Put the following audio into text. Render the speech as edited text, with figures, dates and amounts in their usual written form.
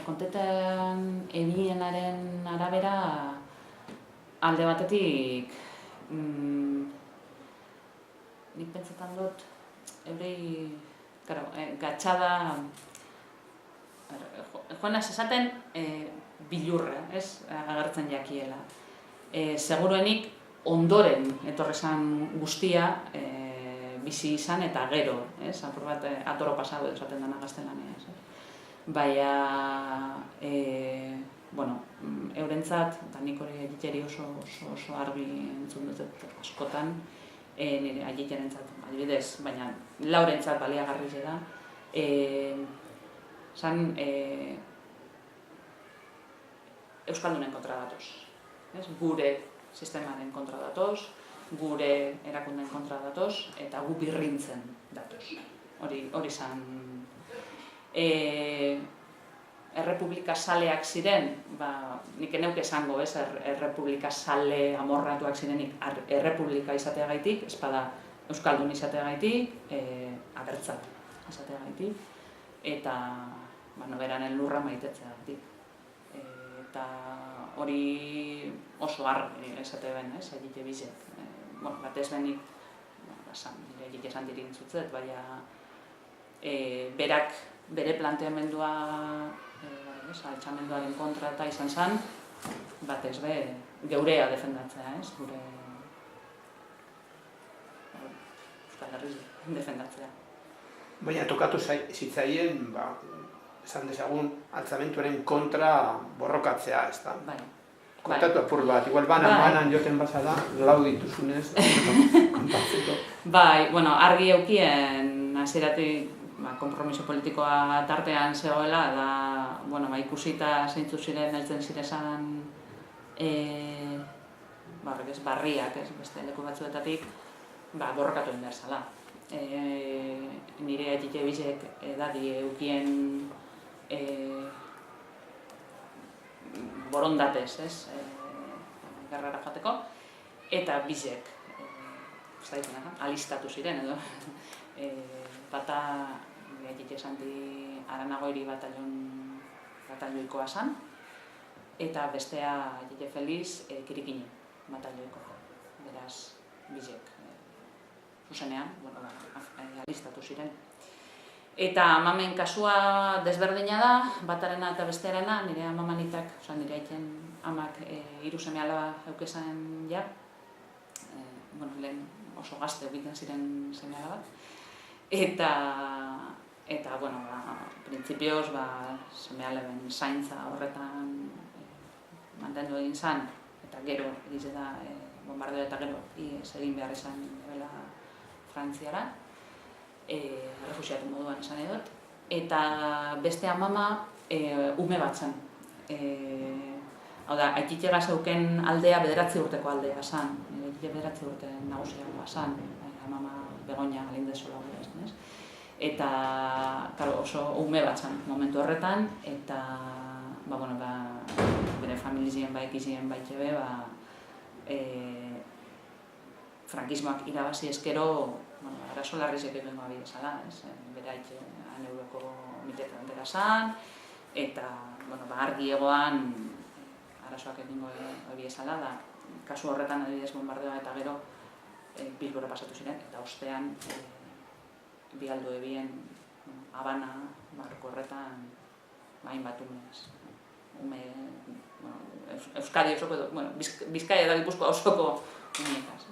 Konteten ebienaren arabera, alde batetik, nik pentsetan dut, eurei, gatxada, joanaz esaten, bilurra, ez, agertzen jakiela. Seguruenik, ondoren etorrezan guztia, bizi izan eta gero, ez, apur bat atoro pasado esaten dena gaztelania, ez. Baina, eurentzat, eta nik hori egiteri oso argi entzun dut askotan, nire agiterentzat, adibidez, baina laurentzat baliagarri da, zan Euskaldunen kontra datoz. Gure sistemaren kontra datoz, gure erakundeen kontra datoz, eta gu birrintzen datoz. Hori zan. Errepublika zaleak ziren, nik eneuke esango, errepublika zale amorratuak zirenik errepublika izateagaitik, espada Euskaldun izateagaitik, abertzat izateagaitik, eta beranen lurra maitetzeagatik. Eta hori oso argi esate ben, egite bizek. Batez benik, egite esan dirin zutzet, baina berak bere planteamendua altxamenduaren kontra eta izan zen, batez be, geurea defendatzea, gure Euskal Herri defendatzea. Baina tokatu zitzaien, esan dezagun, altzamentuaren kontra borrokatzea, ez da? Bai. Kontatu apur bat, igual banan joten bazala, lau dituzunez, kontatzeko. Bai, argi eukien, hasieratik konpromiso politikoa tartean zegoela, da ikusita zeintzu ziren heltzen zirezan barriak, beste leku batzuetatik, borrokatu egin behar zela. Nire egite bizek edadi eukien borondatez, gerrara joateko, eta bizek alistatu ziren edo. Bata egite esanti Aranagoiri batalioikoa zen, eta bestea egite Feliz Kirikine batalioikoa. Beraz, bizek zuzenean, alistatu ziren. Eta amamen kasua desberdina da, batarena eta bestearena, nire amamanitak, nire aiten amak 3 seme-alaba eukezan ja, lehen oso gazte egiten ziren seme-alabak, eta printzipioz, seme-alaben zaintza horretan mantendu egin zen, eta gero, egize da, bombardeo eta gero, egin behar izan dela Frantziara, refusiatu moduan esan edot, eta beste amama ume bat zen. Hau da, aititxega zeuken aldea 9 urteko aldea zen, 9 urte nagusiagoa zen, amama Begoña Galindezola gure, eta oso ume bat zen momentu horretan, eta bere familizien ekizien baitxebe, frankismoak irabazi ezkero, arazo larrizek egingo abidezala, bere haitxe Euroko mitetan dela zen, eta argi egoan arazoak egingo abidezala, da kasu horretan adibidez bombardeoa eta gero Bilbora pasatu ziren, eta ostean bialdu ebien Habana, barruko horretan hainbat umez, Euskadi osoko, Bizkaia eta Gipuzkoa osoko umeekaz.